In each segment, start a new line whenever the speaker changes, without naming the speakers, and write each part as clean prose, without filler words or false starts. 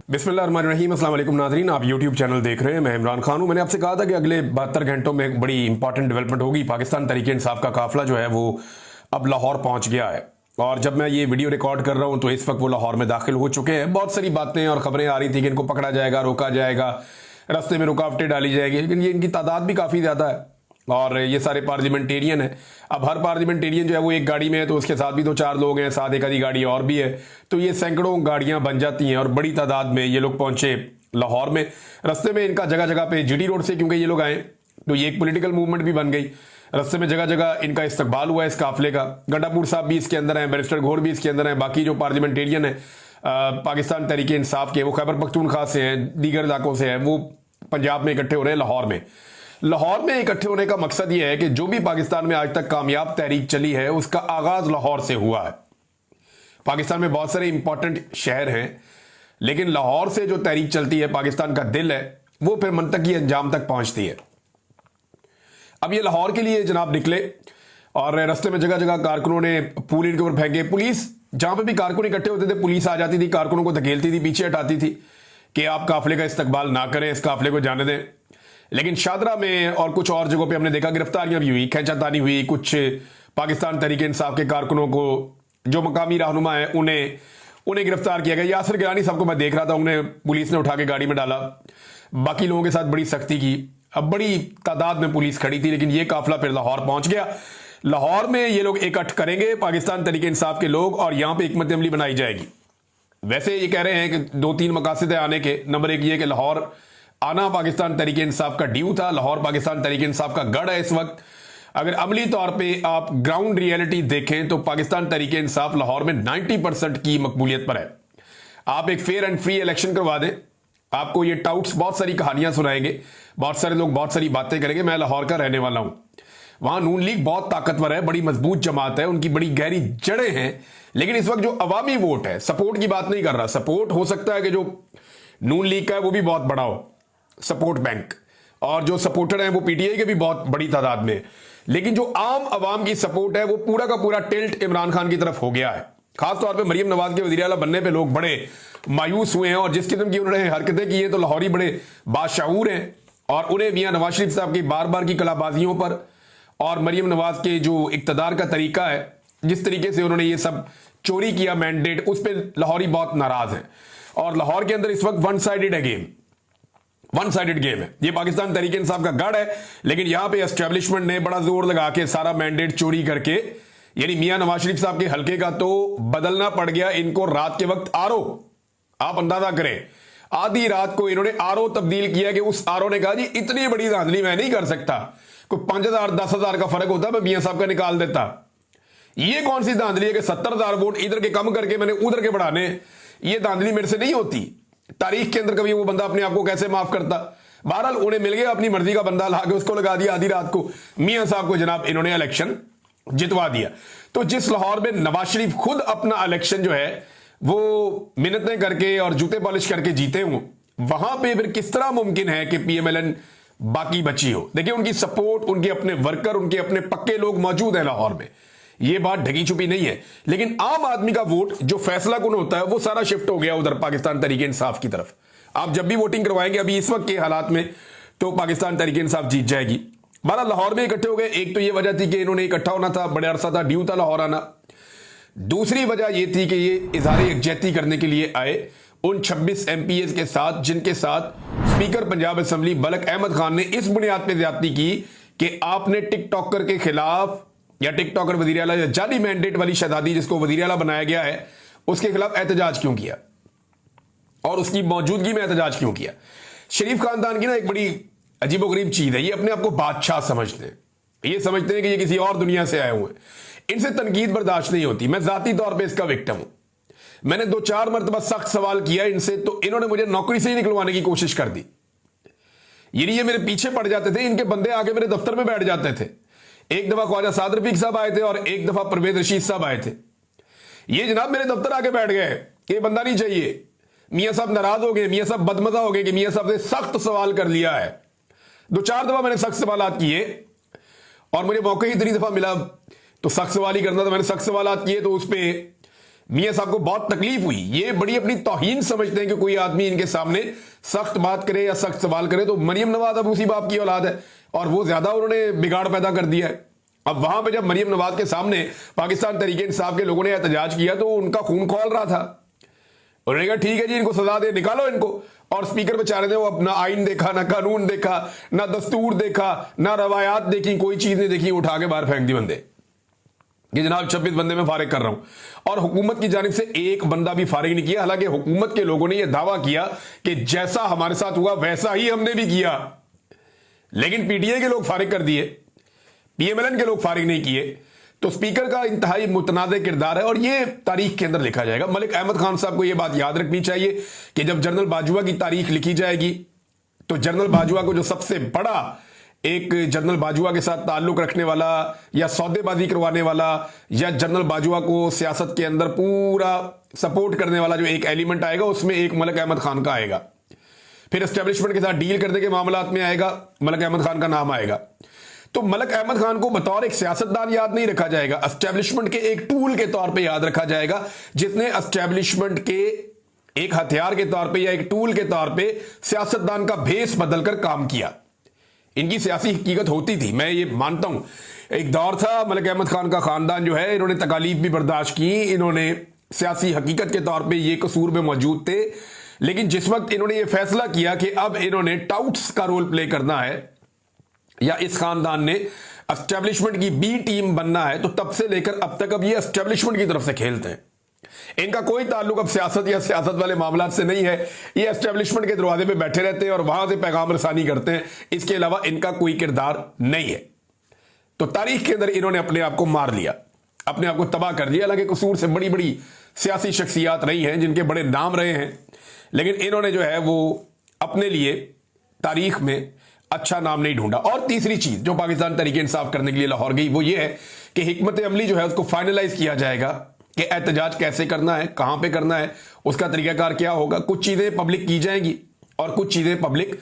बिस्मिल्लाहिर्रहमानिर्रहीम। अस्सलाम वालेकुम नाज़रीन, आप यूट्यूब चैनल देख रहे हैं। मैं इमरान खान हूं। मैंने आपसे कहा था कि अगले 72 घंटों में एक बड़ी इंपॉर्टेंट डेवलपमेंट होगी। पाकिस्तान तहरीक इंसाफ का काफिला जो है वो अब लाहौर पहुंच गया है और जब मैं ये वीडियो रिकॉर्ड कर रहा हूं तो इस वक्त वो लाहौर में दाखिल हो चुके हैं। बहुत सारी बातें और खबरें आ रही थी कि इनको पकड़ा जाएगा, रोका जाएगा, रास्ते में रुकावटें डाली जाएगी, लेकिन ये इनकी तादाद भी काफ़ी ज़्यादा है और ये सारे पार्लियामेंटेरियन है। अब हर पार्लियामेंटेरियन जो है वो एक गाड़ी में है तो उसके साथ भी 2-4 लोग हैं, साथ एक आधी गाड़ी और भी है, तो ये सैकड़ों गाड़ियां बन जाती हैं और बड़ी तादाद में ये लोग पहुंचे लाहौर में। रास्ते में इनका जगह जगह पे जीटी रोड से क्योंकि ये लोग आए तो ये एक पॉलिटिकल मूवमेंट भी बन गई। रास्ते में जगह जगह इनका इस्तकबाल हुआ इस काफिले का। गंडापुर साहब भी इसके अंदर हैं, बैरिस्टर घोर भी इसके अंदर हैं, बाकी जो पार्लियामेंटेरियन है पाकिस्तान तहरीक इंसाफ के, वो खैबर पख्तूनख्वा से हैं, दीगर इलाकों से हैं, वो पंजाब में इकट्ठे हो रहे हैं लाहौर में। लाहौर में इकट्ठे होने का मकसद यह है कि जो भी पाकिस्तान में आज तक कामयाब तहरीक चली है उसका आगाज लाहौर से हुआ है। पाकिस्तान में बहुत सारे इंपॉर्टेंट शहर हैं लेकिन लाहौर से जो तहरीक चलती है, पाकिस्तान का दिल है, वो फिर मंतकी अंजाम तक पहुंचती है। अब ये लाहौर के लिए जनाब निकले और रास्ते में जगह जगह कारकुनों ने फूल इनके ऊपर फेंके। पुलिस, जहां पे भी कारकुन इकट्ठे होते थे, पुलिस आ जाती थी, कारकुनों को धकेलती थी, पीछे हटाती थी कि आप काफिले का इस्तकबाल ना करें, इस काफिले को जाने दें। लेकिन शादरा में और कुछ और जगहों पे हमने देखा गिरफ्तारियां भी हुई, खींचातानी हुई। कुछ पाकिस्तान तहरीक इंसाफ के कारकुनों को, जो मकामी रहनुमा है, उन्हें गिरफ्तार किया गया। यासिर गिलानी साहब को मैं देख रहा था, उन्हें पुलिस ने उठा के गाड़ी में डाला। बाकी लोगों के साथ बड़ी सख्ती की। अब बड़ी तादाद में पुलिस खड़ी थी लेकिन ये काफिला फिर लाहौर पहुंच गया। लाहौर में ये लोग इकट्ठ करेंगे पाकिस्तान तहरीक इंसाफ के लोग और यहां पर हिकमत अमली बनाई जाएगी। वैसे ये कह रहे हैं कि 2-3 मकासद है आने के। नंबर 1 ये कि लाहौर आना पाकिस्तान तहरीक इंसाफ का ड्यू था। लाहौर पाकिस्तान तहरीक इंसाफ का गढ़ है इस वक्त। अगर अमली तौर पे आप ग्राउंड रियलिटी देखें तो पाकिस्तान तहरीक इंसाफ लाहौर में 90% की मकबूलियत पर है। आप एक फेयर एंड फ्री इलेक्शन करवा दें, आपको ये टाउट्स बहुत सारी कहानियां सुनाएंगे, बहुत सारे लोग बहुत सारी बातें करेंगे। मैं लाहौर का रहने वाला हूं। वहां नून लीग बहुत ताकतवर है, बड़ी मजबूत जमात है, उनकी बड़ी गहरी जड़ें हैं। लेकिन इस वक्त जो अवामी वोट है, सपोर्ट की बात नहीं कर रहा, सपोर्ट हो सकता है कि जो नून लीग का है वो भी बहुत बड़ा हो, सपोर्ट बैंक, और जो सपोर्टर हैं वो पीटीआई के भी बहुत बड़ी तादाद में, लेकिन जो आम आवाम की सपोर्ट है वो पूरा का पूरा टिल्ट इमरान खान की तरफ हो गया है। खासतौर पे मरियम नवाज के वज़ीर आला बनने पे लोग बड़े मायूस हुए हैं और जिस किस्म की उन्होंने हरकतें की हैं तो लाहौरी बड़े बाशऊर हैं और उन्हें मियां नवाज शरीफ साहब की बार बार की कलाबाजियों पर और मरियम नवाज के जो इक्तदार का तरीका है, जिस तरीके से उन्होंने ये सब चोरी किया मैंडेट, उस पर लाहौरी बहुत नाराज हैं। और लाहौर के अंदर इस वक्त वन साइडेड गेम है। ये पाकिस्तान तहरीक इंसाफ का गढ़ है लेकिन यहां पे एस्टेब्लिशमेंट ने बड़ा जोर लगा के सारा मैंडेट चोरी करके, यानी मियां नवाज शरीफ साहब के हल्के का तो बदलना पड़ गया इनको रात के वक्त आरओ। आप अंदाजा करें, आधी रात को इन्होंने आरओ तब्दील किया कि उस आरओ ने कहा जी इतनी बड़ी धांधली मैं नहीं कर सकता, कोई 5,000-10,000 का फर्क होता मैं मियां साहब का निकाल देता। ये कौन सी धांधली है कि 70,000 वोट इधर के कम करके मैंने उधर के बढ़ाने? ये धांधली मेरे से नहीं होती। तारीख के अंदर कभी वो बंदा अपने आप को कैसे माफ करता? बहरहाल उन्हें मिल गया अपनी मर्जी का बंदा, लाके उसको लगा दिया आधी रात को। मियां साहब को जनाब इन्होंने इलेक्शन जितवा दिया। तो जिस लाहौर में नवाज शरीफ खुद अपना इलेक्शन जो है वो मिन्नतें करके और जूते पॉलिश करके जीते हों, वहां पे फिर किस तरह मुमकिन है कि पीएमएलएन बाकी बची हो? देखिए, उनकी सपोर्ट, उनके अपने वर्कर, उनके अपने पक्के लोग मौजूद हैं लाहौर में, ये बात ढकी छुपी नहीं है। लेकिन आम आदमी का वोट जो फैसला कुन होता है वो सारा शिफ्ट हो गया उधर पाकिस्तान तहरीक इंसाफ की तरफ। आप जब भी वोटिंग करवाएंगे अभी इस वक्त के हालात में तो पाकिस्तान तहरीक इंसाफ जीत जाएगी। 12 लाहौर में इकट्ठे हो गए। एक तो ये वजह थी कि इन्होंने इकट्ठा होना था, बड़े अरसा था ड्यू था लाहौर आना। दूसरी वजह यह थी कि ये इजहार यकजहती करने के लिए आए उन 26 एमपीएस के साथ जिनके साथ स्पीकर पंजाब असेंबली मलक अहमद खान ने इस बुनियाद पर ज्यादती की कि आपने टिकटॉकर के खिलाफ, या टिकटॉकर वजीर आला, या जाली मैंडेट वाली शहजादी जिसको वजीर आला बनाया गया है, उसके खिलाफ एहतजाज क्यों किया और उसकी मौजूदगी में एहतजाज क्यों किया? शरीफ खानदान की ना एक बड़ी अजीबोगरीब चीज है, ये अपने आप को बादशाह समझते हैं। ये समझते हैं कि ये किसी और दुनिया से आए हुए हैं। इनसे तनकीद बर्दाश्त नहीं होती। मैं जाती तौर पर इसका विक्टिम हूं। मैंने 2-4 मरतबा सख्त सवाल किया इनसे तो इन्होंने मुझे नौकरी से ही निकलवाने की कोशिश कर दी। ये मेरे पीछे पड़ जाते थे, इनके बंदे आके मेरे दफ्तर में बैठ जाते थे। एक दफा ख्वाजा साद रफीक साहब आए थे और एक दफा परवेज रशीद साहब आए थे। ये जनाब मेरे दफ्तर आके बैठ गए, ये बंदा नहीं चाहिए। मियां साहब नाराज हो गए, मियां साहब बदमजा हो गए कि मियां साहब से सख्त सवाल कर लिया है। 2-4 दफा मैंने सख्त सवाल किए और मुझे मौका ही इतनी दफा मिला तो सख्त सवाल ही करना था। मैंने सख्त सवाल किए तो उस पर मियां साहब को बहुत तकलीफ हुई। ये बड़ी अपनी तौहीन समझते हैं कि कोई आदमी इनके सामने सख्त बात करे या सख्त सवाल करे। तो मरियम नवाज अब उसी बाप की औलाद है और वो ज्यादा उन्होंने बिगाड़ पैदा कर दिया है। अब वहां पे जब मरियम नवाज के सामने पाकिस्तान तहरीक इंसाफ के लोगों ने एहतजाज किया तो उनका खून खौल रहा था। उन्होंने कहा ठीक है जी, इनको सजा दे, निकालो इनको। और स्पीकर बेचारे ने वो अपना आइन देखा, ना कानून देखा, ना दस्तूर देखा, ना रवायात देखी, कोई चीज नहीं देखी, उठा के बाहर फेंक दी बंदे कि जनाब 26 बंदे में फारिग कर रहा हूं। और हुकूमत की जानिब से एक बंदा भी फारिग नहीं किया। हालांकि हुकूमत के लोगों ने यह दावा किया कि जैसा हमारे साथ हुआ वैसा ही हमने भी किया, लेकिन पीटीआई के लोग फारिग कर दिए, पीएमएलएन के लोग फारिग नहीं किए। तो स्पीकर का इंतहाई मुतनाज़ किरदार है और ये तारीख के अंदर लिखा जाएगा। मलिक अहमद खान साहब को यह बात याद रखनी चाहिए कि जब जनरल बाजवा की तारीख लिखी जाएगी तो जनरल बाजवा को जो सबसे बड़ा एक जनरल बाजवा के साथ ताल्लुक रखने वाला या सौदेबाजी करवाने वाला या जनरल बाजवा को सियासत के अंदर पूरा सपोर्ट करने वाला जो एक एलिमेंट आएगा उसमें एक मलिक अहमद खान का आएगा। फिर एस्टेब्लिशमेंट के साथ डील करने के मामलात में आएगा, मलिक अहमद खान का नाम आएगा। तो मलिक अहमद खान को बतौर एक सियासतदान याद नहीं रखा जाएगा, एस्टेब्लिशमेंट के एक टूल के तौर पे याद रखा जाएगा, जिसने एस्टेब्लिशमेंट के एक हथियार के तौर पे या एक टूल के तौर पे सियासतदान का भेस बदलकर काम किया। इनकी सियासी हकीकत होती थी, मैं ये मानता हूं। एक दौर था मलिक अहमद खान का खानदान जो है, इन्होंने तकालीफ भी बर्दाश्त की, इन्होंने सियासी हकीकत के तौर पे ये कसूर में मौजूद थे। लेकिन जिस वक्त इन्होंने ये फैसला किया कि अब इन्होंने टाउट्स का रोल प्ले करना है या इस खानदान ने एस्टेब्लिशमेंट की बी टीम बनना है, तो तब से लेकर अब तक अब ये एस्टेब्लिशमेंट की तरफ से खेलते हैं। इनका कोई ताल्लुक अब सियासत या सियासत वाले मामलात से नहीं है। ये एस्टेब्लिशमेंट के दरवाजे पे बैठे रहते हैं और वहां से पैगाम रसानी करते हैं, इसके अलावा इनका कोई किरदार नहीं है। तो तारीख के अंदर इन्होंने अपने आप को मार लिया, अपने आप को तबाह कर दिया। हालांकि कसूर से बड़ी बड़ी सियासी शख्सियात रही हैं जिनके बड़े नाम रहे हैं, लेकिन इन्होंने जो है वो अपने लिए तारीख में अच्छा नाम नहीं ढूंढा। और तीसरी चीज जो पाकिस्तान तहरीक इंसाफ करने के लिए लाहौर गई वो ये है कि हिकमत अमली जो है उसको फाइनलाइज किया जाएगा कि एहतजाज कैसे करना है, कहां पे करना है, उसका तरीकाकार क्या होगा। कुछ चीजें पब्लिक की जाएंगी और कुछ चीजें पब्लिक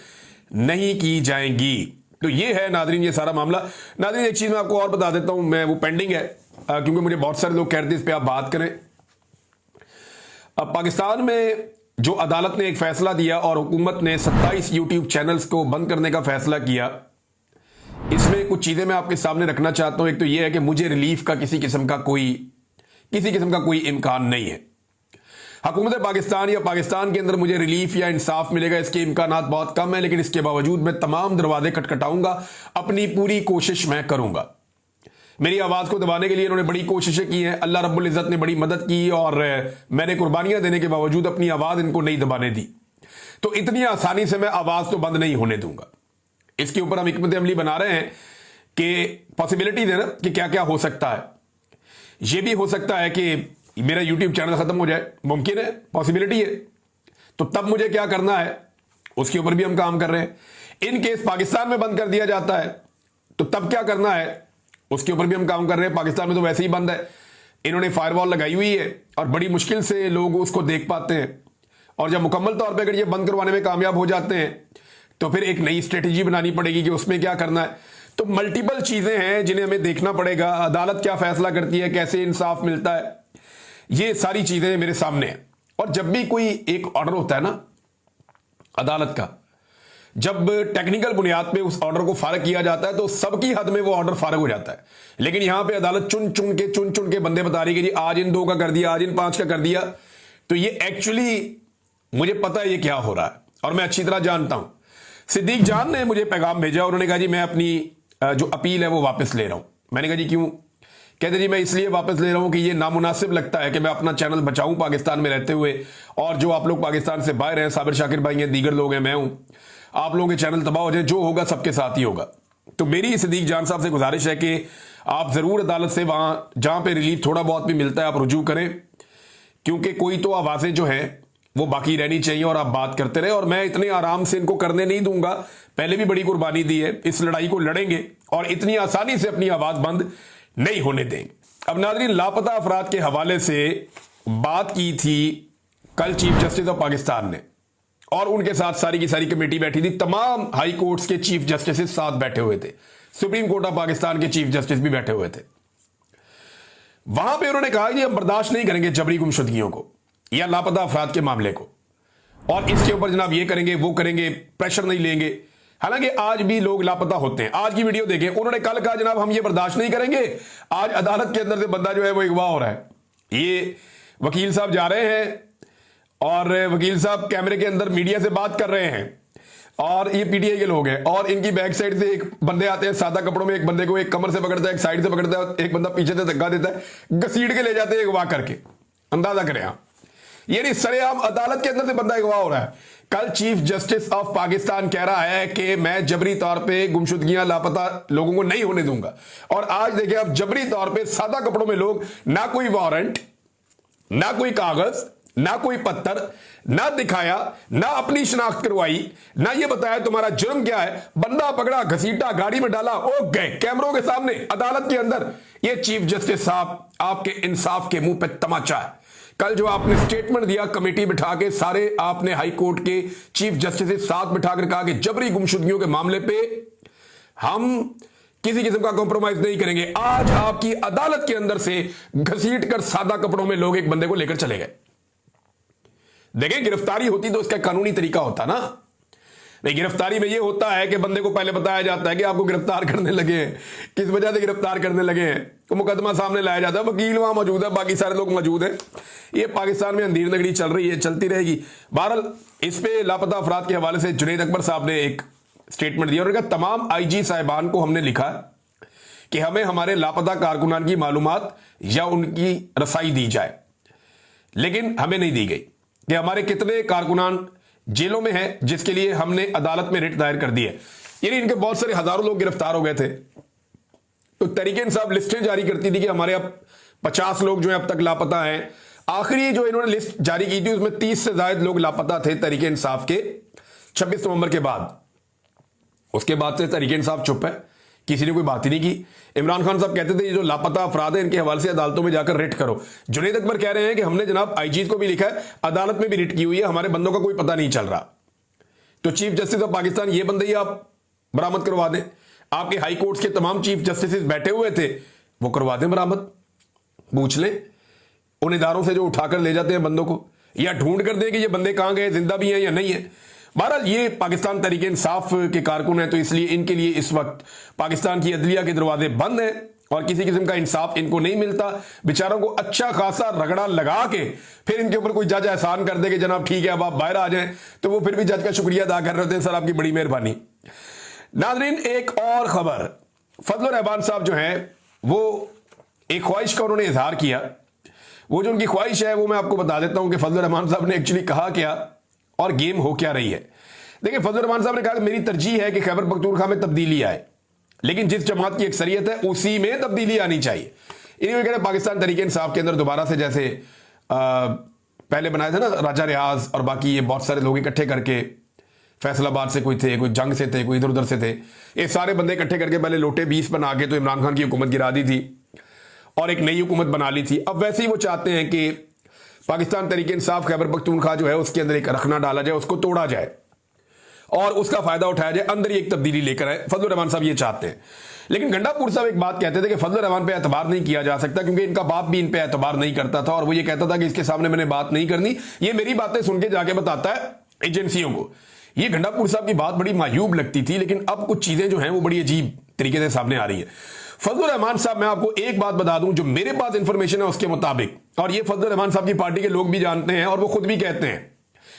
नहीं की जाएंगी। तो ये है नादरीन ये सारा मामला। नादरीन एक चीज मैं आपको और बता देता हूं, मैं वो पेंडिंग है क्योंकि मुझे बहुत सारे लोग कह रहे थे इस पर आप बात करें। अब पाकिस्तान में जो अदालत ने एक फैसला दिया और हुकूमत ने 27 यूट्यूब चैनल्स को बंद करने का फैसला किया, इसमें कुछ चीजें मैं आपके सामने रखना चाहता हूं। एक तो यह है कि मुझे रिलीफ का किसी किस्म का कोई इम्कान नहीं है। हुकूमत पाकिस्तान या पाकिस्तान के अंदर मुझे रिलीफ या इंसाफ मिलेगा इसके इम्कानात बहुत कम है, लेकिन इसके बावजूद मैं तमाम दरवाजे खटखटाऊंगा, अपनी पूरी कोशिश मैं करूंगा। मेरी आवाज को दबाने के लिए इन्होंने बड़ी कोशिशें की हैं, अल्लाह रब्बुल इज्जत ने बड़ी मदद की और मैंने कुर्बानियां देने के बावजूद अपनी आवाज इनको नहीं दबाने दी। तो इतनी आसानी से मैं आवाज तो बंद नहीं होने दूंगा। इसके ऊपर हम हिकमत अमली बना रहे हैं कि पॉसिबिलिटी देना कि क्या क्या हो सकता है। यह भी हो सकता है कि मेरा यूट्यूब चैनल खत्म हो जाए, मुमकिन है, पॉसिबिलिटी है। तो तब मुझे क्या करना है उसके ऊपर भी हम काम कर रहे हैं। इन केस पाकिस्तान में बंद कर दिया जाता है तो तब क्या करना है उसके ऊपर भी हम काम कर रहे हैं। पाकिस्तान में तो वैसे ही बंद है, इन्होंने फायरवॉल लगाई हुई है और बड़ी मुश्किल से लोग उसको देख पाते हैं। और जब मुकम्मल तौर पे अगर ये बंद करवाने में कामयाब हो जाते हैं तो फिर एक नई स्ट्रेटेजी बनानी पड़ेगी कि उसमें क्या करना है। तो मल्टीपल चीजें हैं जिन्हें हमें देखना पड़ेगा। अदालत क्या फैसला करती है, कैसे इंसाफ मिलता है, ये सारी चीजें मेरे सामने हैं। और जब भी कोई एक ऑर्डर होता है ना अदालत का, जब टेक्निकल बुनियाद पे उस ऑर्डर को फारग किया जाता है तो सबकी हद में वो ऑर्डर फारग हो जाता है। लेकिन यहां पे अदालत चुन चुन के बंदे बता रही है कि जी आज इन 2 का कर दिया, आज इन 5 का कर दिया। तो ये एक्चुअली मुझे पता है ये क्या हो रहा है और मैं अच्छी तरह जानता हूं। सिद्दीक जान ने मुझे पैगाम भेजा, उन्होंने कहा जी मैं अपनी जो अपील है वो वापस ले रहा हूं। मैंने कहा जी क्यों? कहते जी मैं इसलिए वापस ले रहा हूं कि ये नामुनासिब लगता है कि मैं अपना चैनल बचाऊं पाकिस्तान में रहते हुए, और जो आप लोग पाकिस्तान से बाहर हैं, साबिर शाकिर भाई हैं, दीगर लोग हैं, मैं हूं, आप लोगों के चैनल तबाह हो जाए, जो होगा सबके साथ ही होगा। तो मेरी सिद्दीक जान साहब से गुजारिश है कि आप जरूर अदालत से वहां जहां पे रिलीफ थोड़ा बहुत भी मिलता है आप रुजू करें, क्योंकि कोई तो आवाजें जो हैं वो बाकी रहनी चाहिए और आप बात करते रहे। और मैं इतने आराम से इनको करने नहीं दूंगा, पहले भी बड़ी कुर्बानी दी है, इस लड़ाई को लड़ेंगे और इतनी आसानी से अपनी आवाज बंद नहीं होने देंगे। अब नाज़रीन, लापता अफराद के हवाले से बात की थी कल चीफ जस्टिस ऑफ पाकिस्तान ने, और उनके साथ सारी की सारी कमेटी बैठी थी। तमाम हाई कोर्ट्स के चीफ जस्टिस साथ बैठे हुए थे, सुप्रीम कोर्ट ऑफ पाकिस्तान के चीफ जस्टिस भी बैठे हुए थे। वहां पे उन्होंने कहा कि हम बर्दाश्त नहीं करेंगे जबरी गुमशुदगियों को या लापता अफराद के मामले को, और इसके ऊपर जनाब ये करेंगे वो करेंगे, प्रेशर नहीं लेंगे। हालांकि आज भी लोग लापता होते हैं। आज की वीडियो देखें, उन्होंने कल कहा जनाब हम ये बर्दाश्त नहीं करेंगे, आज अदालत के अंदर से बंदा जो है वो अगवा हो रहा है। ये वकील साहब जा रहे हैं और वकील साहब कैमरे के अंदर मीडिया से बात कर रहे हैं, और ये पीटीआई के लोग हैं, और इनकी बैक साइड से एक बंदे आते हैं सादा कपड़ों में, एक बंदे को एक कमर से पकड़ता है, एक साइड से पकड़ता है, एक बंदा पीछे से धक्का देता है, घसीट के ले जाते हैं अगवा करके। अंदाजा करें आप, यानी सरेआम अदालत के अंदर से बंदा अगवा हो रहा है। कल चीफ जस्टिस ऑफ पाकिस्तान कह रहा है कि मैं जबरी तौर पे गुमशुदगियां लापता लोगों को नहीं होने दूंगा, और आज देखिए आप जबरी तौर पे सादा कपड़ों में लोग, ना कोई वारंट, ना कोई कागज, ना कोई पत्थर, ना दिखाया, ना अपनी शिनाख्त करवाई, ना ये बताया तुम्हारा जुर्म क्या है, बंदा पकड़ा, घसीटा, गाड़ी में डाला, ओ गए कैमरों के सामने अदालत के अंदर। ये चीफ जस्टिस साहब आपके इंसाफ के मुंह पे तमाचा है। कल जो आपने स्टेटमेंट दिया कमेटी बिठा के, सारे आपने हाई कोर्ट के चीफ जस्टिस साथ बिठाकर कहा कि जबरी गुमशुदगियों के मामले पे हम किसी किस्म का कॉम्प्रोमाइज नहीं करेंगे। आज आपकी अदालत के अंदर से घसीट कर सादा कपड़ों में लोग एक बंदे को लेकर चले गए। देखें, गिरफ्तारी होती तो इसका कानूनी तरीका होता ना। नहीं, गिरफ्तारी में यह होता है कि बंदे को पहले बताया जाता है कि आपको गिरफ्तार करने लगे हैं, किस वजह से गिरफ्तार करने लगे हैं, तो मुकदमा सामने लाया जाता है, वकील वहां मौजूद है, बाकी सारे लोग मौजूद हैं। ये पाकिस्तान में अंधेर नगरी चल रही है, चलती रहेगी। बहरहाल इस पे लापता अफराद के हवाले से जुनैद अकबर साहब ने एक स्टेटमेंट दिया और कहा तमाम आईजी साहिबान को हमने लिखा कि हमें हमारे लापता कारकुनान की मालूमात या उनकी रसाई दी जाए, लेकिन हमें नहीं दी गई कि हमारे कितने कारकुनान जेलों में हैं, जिसके लिए हमने अदालत में रिट दायर कर दी है। यानी इनके बहुत सारे हजारों लोग गिरफ्तार हो गए थे, तो तहरीक-ए-इंसाफ लिस्टें जारी करती थी कि हमारे अब 50 लोग जो है अब तक लापता हैं। आखिरी जो इन्होंने लिस्ट जारी की थी उसमें 30 से ज्यादा लोग लापता थे तहरीक-ए-इंसाफ के 26 नवंबर के बाद। उसके बाद से तहरीक-ए-इंसाफ चुप है, किसी ने कोई बात ही नहीं की। इमरान खान साहब कहते थे ये जो लापता अफराद है इनके हवाले से अदालतों में जाकर रिट करो। जुनैद अकबर कह रहे हैं कि हमने जनाब आईजी को भी लिखा है, अदालत में भी रिट की हुई है, हमारे बंदों का कोई पता नहीं चल रहा। तो चीफ जस्टिस ऑफ पाकिस्तान ये बंदे ही आप बरामद करवा दें। आपके हाई कोर्ट के तमाम चीफ जस्टिस बैठे हुए थे, वो करवा दें बरामद। पूछ लें उन इदारों से जो उठाकर ले जाते हैं बंदों को, या ढूंढ कर दें कि ये बंदे कहां गए, जिंदा भी हैं या नहीं है। बहरहाल ये पाकिस्तान तहरीक इंसाफ के कारकुन हैं, तो इसलिए इनके लिए इस वक्त पाकिस्तान की अदलिया के दरवाजे बंद हैं और किसी किस्म का इंसाफ इनको नहीं मिलता। बेचारों को अच्छा खासा रगड़ा लगा के फिर इनके ऊपर कोई जज एहसान कर दे कि जनाब ठीक है अब आप बाहर आ जाएं, तो वो फिर भी जज का शुक्रिया अदा कर रहे होते हैं, सर आपकी बड़ी मेहरबानी। नाजरीन, एक और खबर, फजलुर रहमान साहब जो हैं वो एक ख्वाहिश का उन्होंने इजहार किया। वो जो उनकी ख्वाहिश है वो मैं आपको बता देता हूं कि फजलुर रहमान साहब ने एक्चुअली कहा क्या और गेम हो क्या रही है। देखिए, फजलुर रहमान साहब ने कहा कि मेरी तरजीह है कि खैबर पख्तूनख्वा में तब्दीली आए, लेकिन जिस जमात की अक्सरियत है उसी में तब्दीली आनी चाहिए। इन्हीं वगैरह पाकिस्तान तहरीक इंसाफ के अंदर दोबारा से जैसे पहले बनाए थे ना राजा रियाज और बाकी ये बहुत सारे लोग इकट्ठे करके, फैसलाबाद से कोई थे, कोई जंग से थे, कोई इधर उधर से थे, ये सारे बंदे इकट्ठे करके पहले लोटे 20 बना के तो इमरान खान की हुकूमत गिरा दी थी और एक नई हुकूमत बना ली थी। अब वैसे ही वो चाहते हैं कि पाकिस्तान तहरीक इंसाफ खैबर पख्तूनख्वा जो है उसके अंदर एक रखना डाला जाए, उसको तोड़ा जाए और उसका फायदा उठाया जाए, अंदर ही एक तब्दीली लेकर आए। फजलुर रहमान साहब ये चाहते हैं। लेकिन गंडापुर साहब एक बात कहते थे कि फजलुर रहमान पे एतबार नहीं किया जा सकता क्योंकि इनका बाप भी इन पे एतबार नहीं करता था, और वो ये कहता था कि इसके सामने मैंने बात नहीं करनी, ये मेरी बातें सुन के जाके बताता है एजेंसियों को। ये गंडापुर साहब की बात बड़ी मायूब लगती थी, लेकिन अब कुछ चीजें जो हैं वो बड़ी अजीब तरीके से सामने आ रही है। फजलुर रहमान साहब, मैं आपको एक बात बता दूं जो मेरे पास इंफॉर्मेशन है उसके मुताबिक, और ये फजलुर रहमान साहब की पार्टी के लोग भी जानते हैं और वो खुद भी कहते हैं,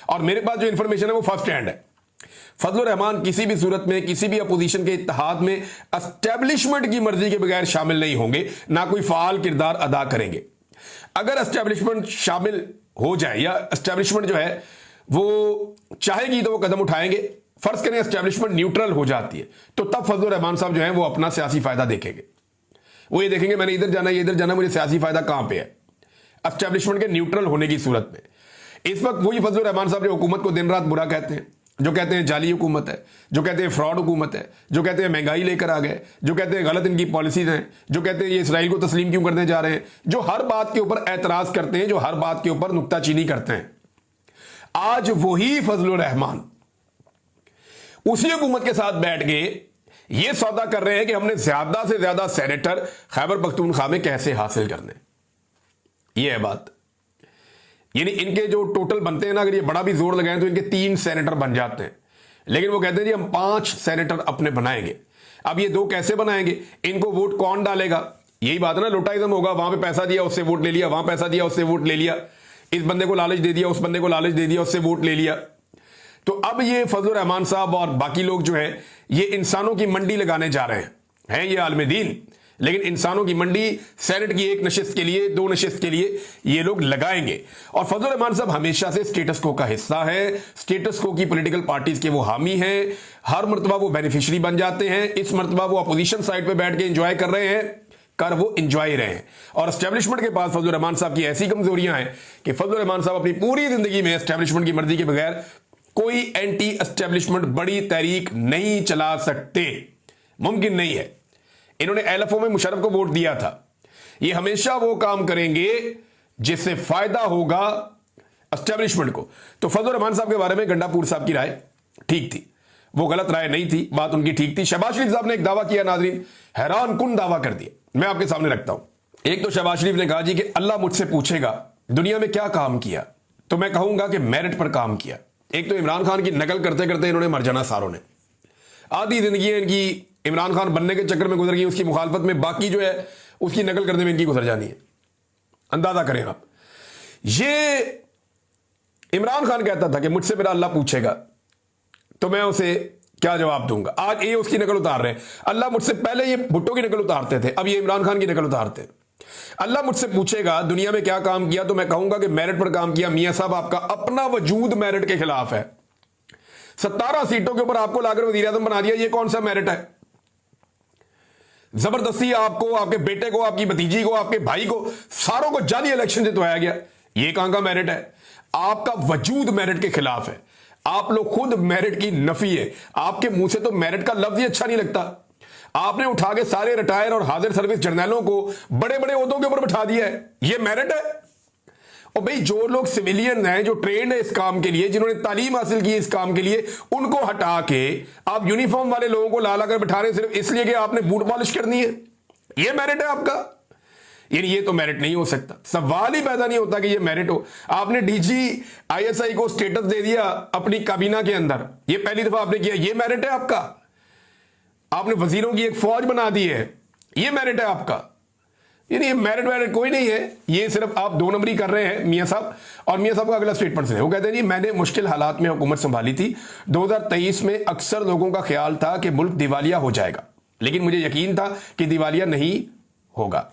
और मेरे पास जो इंफॉर्मेशन है वो फर्स्ट हैंड है, फजलुर रहमान किसी भी सूरत में किसी भी अपोजिशन के इत्तेहाद में एस्टेब्लिशमेंट की मर्जी के बगैर शामिल नहीं होंगे, ना कोई फाल किरदार अदा करेंगे। अगर एस्टेब्लिशमेंट शामिल हो जाए या एस्टेब्लिशमेंट जो है वो चाहेगी तो वो कदम उठाएंगे। फर्ज करें एस्टेब्लिशमेंट न्यूट्रल हो जाती है तो तब फजलुर रहमान साहब जो है वो अपना सियासी फायदा देखेंगे। वो ये देखेंगे मैंने इधर जाना है, इधर जाना, मुझे सियासी फायदा कहां पे है एस्टेब्लिशमेंट के न्यूट्रल होने की सूरत में। इस वक्त वही फजलुर रहमान साहब जो हुकूमत को दिन रात बुरा कहते हैं, जो कहते हैं जाली हुकूमत है, जो कहते हैं फ्रॉड हुकूमत है, जो कहते हैं महंगाई लेकर आ गए, जो कहते हैं गलत इनकी पॉलिसीज हैं, जो कहते हैं ये इसराइल को तस्लीम क्यों करने जा रहे हैं, जो हर बात के ऊपर एतराज करते हैं, जो हर बात के ऊपर नुक्ताचीनी करते हैं, आज वही फजलुर रहमान उसी हुकूमत के साथ बैठ के ये सौदा कर रहे हैं कि हमने ज्यादा से ज्यादा सेनेटर खैबर पख्तूनख्वा में कैसे हासिल करने। ये है बात। यानी इनके जो टोटल बनते हैं ना, अगर ये बड़ा भी जोर लगाएं तो इनके 3 सेनेटर बन जाते हैं, लेकिन वो कहते हैं जी हम 5 सेनेटर अपने बनाएंगे। अब ये 2 कैसे बनाएंगे, इनको वोट कौन डालेगा? यही बात है ना, लोटाइज्म होगा, वहां पे पैसा दिया उससे वोट ले लिया, वहां पैसा दिया उससे वोट ले लिया, इस बंदे को लालच दे दिया, उस बंदे को लालच दे दिया, उससे वोट ले लिया। तो अब ये फजलुर रहमान साहब और बाकी लोग जो है ये इंसानों की मंडी लगाने जा रहे हैं ये आलम दीन, लेकिन इंसानों की मंडी सेनेट की 1 नशिस्त के लिए, 2 नशिस्त के लिए ये लोग लगाएंगे। और फजलुर रहमान साहब हमेशा से स्टेटस को का हिस्सा है, स्टेटस को की पॉलिटिकल पार्टीज के वो हामी हैं, हर मर्तबा वो बेनिफिशियरी बन जाते हैं। इस मर्तबा वो अपोजिशन साइड पे बैठ के एंजॉय कर रहे हैं, वो एंजॉय रहे हैं। और एस्टेब्लिशमेंट के पास फजलुर रहमान साहब की ऐसी कमजोरियां हैं कि फजलुर रहमान साहब अपनी पूरी जिंदगी में एस्टेब्लिशमेंट की मर्जी के बगैर कोई एंटी एस्टेब्लिशमेंट बड़ी तहरीक नहीं चला सकते, मुमकिन नहीं है। इन्होंने एलएफओ में मुशर्रफ को वोट दिया था, ये हमेशा वो काम करेंगे जिससे फायदा होगा एस्टेब्लिशमेट को। तो फजलुर रहमान साहब के बारे में गंडापुर साहब की राय ठीक थी, वो गलत राय नहीं थी, बात उनकी ठीक थी। शहबाज शरीफ साहब ने एक दावा किया, नाजरीन हैरान कुन दावा कर दिया, मैं आपके सामने रखता हूं। एक तो शहबाज शरीफ ने कहा जी कि अल्लाह मुझसे पूछेगा दुनिया में क्या काम किया, तो मैं कहूंगा कि मेरिट पर काम किया। एक तो इमरान खान की नकल करते करते इन्होंने मर जाना सारों ने, आधी जिंदगी इनकी इमरान खान बनने के चक्कर में गुजर गई, उसकी मुखालफत में, बाकी जो है उसकी नकल करने में इनकी गुजर जानी है। अंदाजा करें आप, ये इमरान खान कहता था कि मुझसे मेरा अल्लाह पूछेगा तो मैं उसे क्या जवाब दूंगा। आज ये उसकी नकल उतार रहे हैं। अल्लाह मुझसे, पहले ये भुट्टो की नकल उतारते थे, अब ये इमरान खान की नकल उतारते हैं। अल्लाह मुझसे पूछेगा दुनिया में क्या काम किया, तो मैं कहूंगा कि मेरिट पर काम किया। मियां साहब आपका अपना वजूद मेरिट के खिलाफ है, 17 सीटों के ऊपर आपको लाकर वजीर आजम बना दिया, ये कौन सा मेरिट है? जबरदस्ती आपको, आपके बेटे को, आपकी भतीजी को, आपके भाई को, सारों को जाली इलेक्शन जितवाया गया, ये कहां का मेरिट है? आपका वजूद मेरिट के खिलाफ है, आप लोग खुद मेरिट की नफी है, आपके मुंह से तो मेरिट का लफ्ज ही अच्छा नहीं लगता। आपने उठा के सारे रिटायर और हाजिर सर्विस जर्नलों को बड़े बड़े ओहदों के ऊपर बिठा दिया है, ये मेरिट है? और भाई जो लोग सिविलियन हैं, जो ट्रेंड है इस काम के लिए, जिन्होंने तालीम हासिल की इस काम के लिए, उनको हटा के आप यूनिफॉर्म वाले लोगों को ला कर बिठा रहे सिर्फ इसलिए कि आपने बूट पॉलिश करनी है, ये मेरिट है आपका? यानी ये तो मेरिट नहीं हो सकता, सवाल ही पैदा नहीं होता कि ये मेरिट हो। आपने डीजी आईएसआई को स्टेटस दे दिया अपनी काबीना के अंदर, ये पहली दफा आपने किया, ये मेरिट है आपका? आपने वजीरों की एक फौज बना दी है, ये मेरिट है आपका? यानी ये मेरिट कोई नहीं है, ये सिर्फ आप 2 नंबरी कर रहे हैं मियां साहब। और मियां साहब का अगला स्टेटमेंट है, वो कहते हैं जी मैंने मुश्किल हालात में हुकूमत संभाली थी, 2023 में अक्सर लोगों का ख्याल था कि मुल्क दिवालिया हो जाएगा, लेकिन मुझे यकीन था कि दिवालिया नहीं होगा।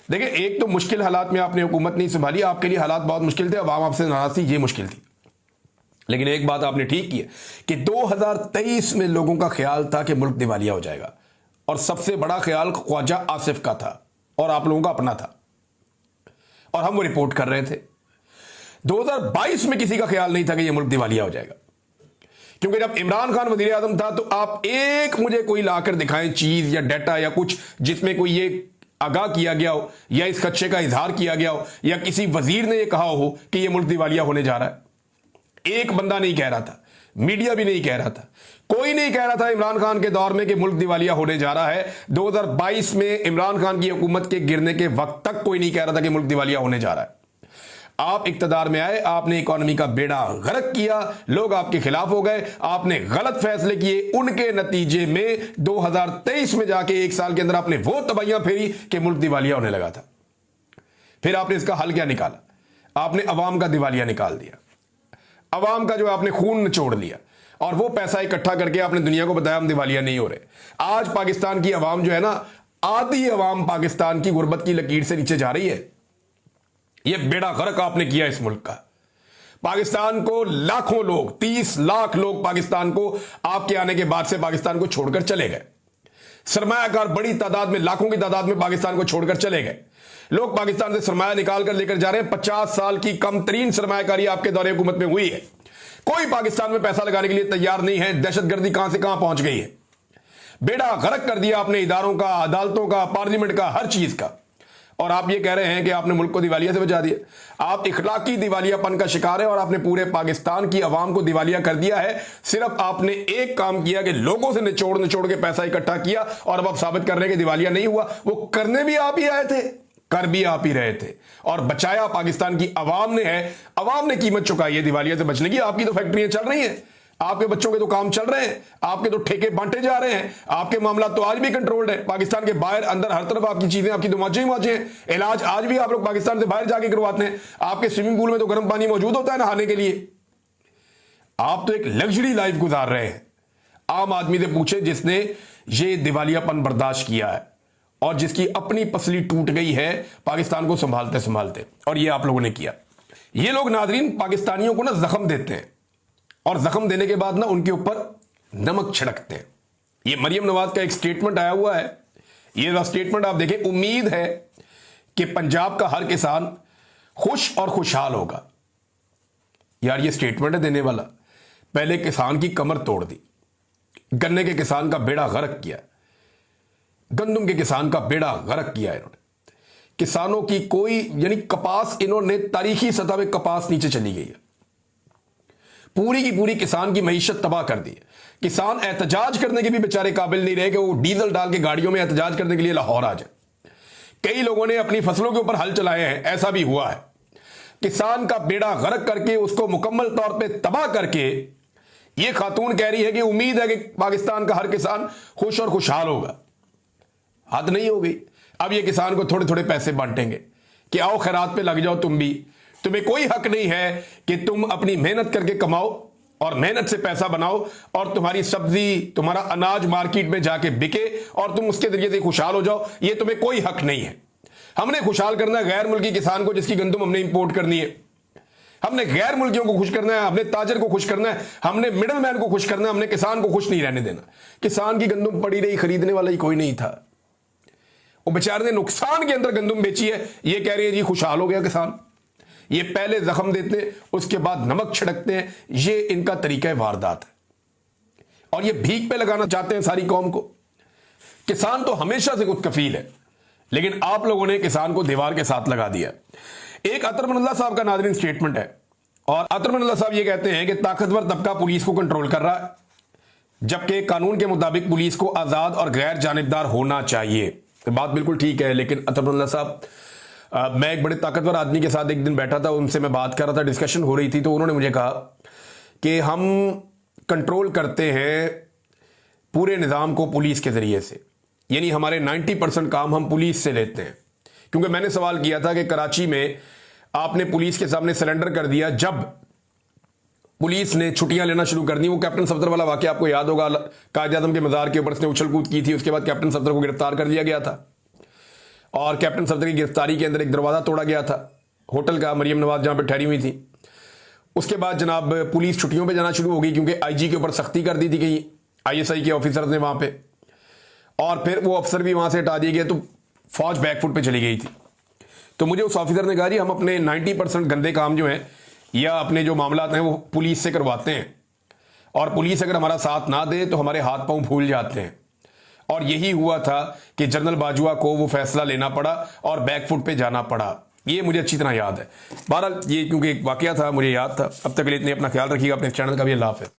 देखिए, एक तो मुश्किल हालात में आपने हुकूमत नहीं संभाली, आपके लिए हालात बहुत मुश्किल थे, अवाम आपसे नाराज थी, ये मुश्किल थी। लेकिन एक बात आपने ठीक की है कि 2023 में लोगों का ख्याल था कि मुल्क दिवालिया हो जाएगा, और सबसे बड़ा ख्याल ख्वाजा आसिफ का था और आप लोगों का अपना था, और हम वो रिपोर्ट कर रहे थे। 2022 में किसी का ख्याल नहीं था कि यह मुल्क दिवालिया हो जाएगा, क्योंकि जब इमरान खान वजीर आजम था तो आप एक मुझे कोई लाकर दिखाएं चीज या डाटा या कुछ जिसमें कोई ये आगाह किया गया हो या इस खदशे का इजहार किया गया हो या किसी वजीर ने यह कहा हो कि यह मुल्क दिवालिया होने जा रहा है। एक बंदा नहीं कह रहा था, मीडिया भी नहीं कह रहा था, कोई नहीं कह रहा था इमरान खान के दौर में कि मुल्क दिवालिया होने जा रहा है। 2022 में इमरान खान की हुकूमत के गिरने के वक्त तक कोई नहीं कह रहा था कि मुल्क दिवालिया होने जा रहा है। आप इक्तदार में आए, आपने इकोनॉमी का बेड़ा गर्क किया, लोग आपके खिलाफ हो गए, आपने गलत फैसले किए, उनके नतीजे में 2023 में जाके 1 साल के अंदर आपने वो तबाहियां फेरी कि मुल्क दिवालिया होने लगा था। फिर आपने इसका हल क्या निकाला? आपने अवाम का दिवालिया निकाल दिया, अवाम का जो आपने खून निचोड़ लिया, और वो पैसा इकट्ठा करके आपने दुनिया को बताया हम दिवालिया नहीं हो रहे। आज पाकिस्तान की अवाम जो है ना, आधी अवाम पाकिस्तान की गुर्बत की लकीर से नीचे जा रही है। ये बेड़ा गर्क आपने किया इस मुल्क का। पाकिस्तान को लाखों लोग, 30 लाख लोग पाकिस्तान को आपके आने के बाद से पाकिस्तान को छोड़कर चले गए। सरमायाकार बड़ी तादाद में, लाखों की तादाद में पाकिस्तान को छोड़कर चले गए। लोग पाकिस्तान से सरमाया निकाल कर लेकर जा रहे हैं। 50 साल की कम तरीन सरमायाकारी आपके दौरे हुकूमत में हुई है। कोई पाकिस्तान में पैसा लगाने के लिए तैयार नहीं है। दहशतगर्दी कहां से कहां पहुंच गई है। बेड़ा गर्क कर दिया आपने इदारों का, अदालतों का, पार्लियामेंट का, हर चीज का। और आप ये कह रहे हैं कि आपने मुल्क को दिवालिया से बचा दिया। आप इखलाकी दिवालियापन का शिकार है और आपने पूरे पाकिस्तान की आवाम को दिवालिया कर दिया है। सिर्फ आपने एक काम किया कि लोगों से निचोड़ के पैसा इकट्ठा किया, और अब आप साबित कर रहे हैं कि दिवालिया नहीं हुआ। वो करने भी आप ही आए थे, कर भी आप ही रहे थे और बचाया पाकिस्तान की अवाम ने है। अवाम ने कीमत चुकाई है दिवालिया से बचने की। आपकी तो फैक्ट्रियां चल रही हैं, आपके बच्चों के तो काम चल रहे हैं, आपके तो ठेके बांटे जा रहे हैं, आपके मामला तो आज भी कंट्रोल्ड है। पाकिस्तान के बाहर अंदर हर तरफ आपकी चीजें, आपकी तो मौजें ही मौजें हैं। इलाज आज भी आप लोग पाकिस्तान से बाहर जाके करवाते हैं। आपके स्विमिंग पूल में तो गर्म पानी मौजूद होता है नहाने के लिए। आप तो एक लग्जरी लाइफ गुजार रहे हैं। आम आदमी से पूछे जिसने ये दिवालियापन बर्दाश्त किया है और जिसकी अपनी पसली टूट गई है पाकिस्तान को संभालते संभालते, और ये आप लोगों ने किया। ये लोग नाजरीन पाकिस्तानियों को ना जख्म देते हैं और जख्म देने के बाद ना उनके ऊपर नमक छिड़कते हैं। ये मरियम नवाज का एक स्टेटमेंट आया हुआ है, ये स्टेटमेंट आप देखें। उम्मीद है कि पंजाब का हर किसान खुश और खुशहाल होगा। यार ये स्टेटमेंट है देने वाला। पहले किसान की कमर तोड़ दी, गन्ने के किसान का बेड़ा गर्क किया, गंदम के किसान का बेड़ा गर्क किया इन्होंने। किसानों की कोई यानी कपास, इन्होंने तारीखी सतह पे कपास नीचे चली गई है। पूरी की पूरी किसान की मईशत तबाह कर दी है। किसान एहतजाज करने के भी बेचारे काबिल नहीं रहे कि वो डीजल डाल के गाड़ियों में एहतजाज करने के लिए लाहौर आ जाए। कई लोगों ने अपनी फसलों के ऊपर हल चलाए हैं, ऐसा भी हुआ है। किसान का बेड़ा गर्क करके उसको मुकम्मल तौर पे तबाह करके ये खातून कह रही है कि उम्मीद है कि पाकिस्तान का हर किसान खुश और खुशहाल होगा। हद नहीं हो गई। अब ये किसान को थोड़े थोड़े पैसे बांटेंगे कि आओ खैरात पे लग जाओ तुम भी। तुम्हें कोई हक नहीं है कि तुम अपनी मेहनत करके कमाओ और मेहनत से पैसा बनाओ और तुम्हारी सब्जी, तुम्हारा अनाज मार्केट में जाके बिके और तुम उसके जरिए से खुशहाल हो जाओ। ये तुम्हें कोई हक नहीं है। हमने खुशहाल करना है गैर मुल्की किसान को जिसकी गंदम हमने इंपोर्ट करनी है। हमने गैर मुल्कियों को खुश करना है, हमने ताजर को खुश करना है, हमने मिडल मैन को खुश करना है, हमने किसान को खुश नहीं रहने देना। किसान की गंदम पड़ी रही, खरीदने वाला ही कोई नहीं था। वो बेचारे ने नुकसान के अंदर गंदम बेची है, ये कह रही है जी खुशहाल हो गया किसान। ये पहले जख्म देते हैं, उसके बाद नमक छिड़कते हैं। ये इनका तरीका है वारदात है और ये भीख पे लगाना चाहते हैं सारी कौम को। किसान तो हमेशा से खुद कफील है, लेकिन आप लोगों ने किसान को दीवार के साथ लगा दिया। एक अतर मन अल्लाह साहब का नाज़रीन स्टेटमेंट है और अतर मन अल्लाह साहब ये कहते हैं कि ताकतवर तबका पुलिस को कंट्रोल कर रहा है, जबकि कानून के मुताबिक पुलिस को आजाद और गैर जानिबदार होना चाहिए। तो बात बिल्कुल ठीक है, लेकिन अतर मन अल्लाह साहब, मैं एक बड़े ताकतवर आदमी के साथ एक दिन बैठा था, उनसे मैं बात कर रहा था, डिस्कशन हो रही थी, तो उन्होंने मुझे कहा कि हम कंट्रोल करते हैं पूरे निज़ाम को पुलिस के ज़रिए से, यानी हमारे 90% काम हम पुलिस से लेते हैं। क्योंकि मैंने सवाल किया था कि कराची में आपने पुलिस के सामने सरेंडर कर दिया जब पुलिस ने छुट्टियां लेना शुरू कर दी। वो कैप्टन सफदर वाला वाकया आपको याद होगा, कायद आज़म के मज़ार के ऊपर उसने उछल कूद की थी, उसके बाद कैप्टन सफदर को गिरफ्तार कर लिया गया था और कैप्टन सफदर की गिरफ्तारी के अंदर एक दरवाज़ा तोड़ा गया था होटल का, मरियम नवाज जहां पर ठहरी हुई थी। उसके बाद जनाब पुलिस छुट्टियों पर जाना शुरू हो गई क्योंकि IG के ऊपर सख्ती कर दी थी कहीं ISI के ऑफिसर ने वहां पर, और फिर वो अफसर भी वहां से हटा दिए गए तो फौज बैकफुट पे चली गई थी। तो मुझे उस ऑफिसर ने कहा जी हम अपने 90% गंदे काम जो हैं या अपने जो मामला हैं वो पुलिस से करवाते हैं और पुलिस अगर हमारा साथ ना दे तो हमारे हाथ पांव फूल जाते हैं। और यही हुआ था कि जनरल बाजवा को वो फैसला लेना पड़ा और बैकफुट पे जाना पड़ा। ये मुझे अच्छी तरह याद है। बहरहाल ये क्योंकि एक वाकया था मुझे याद था। अब तक के लिए इतने अपना ख्याल रखिएगा, अपने चैनल का भी अल्लाह हाफ़िज़।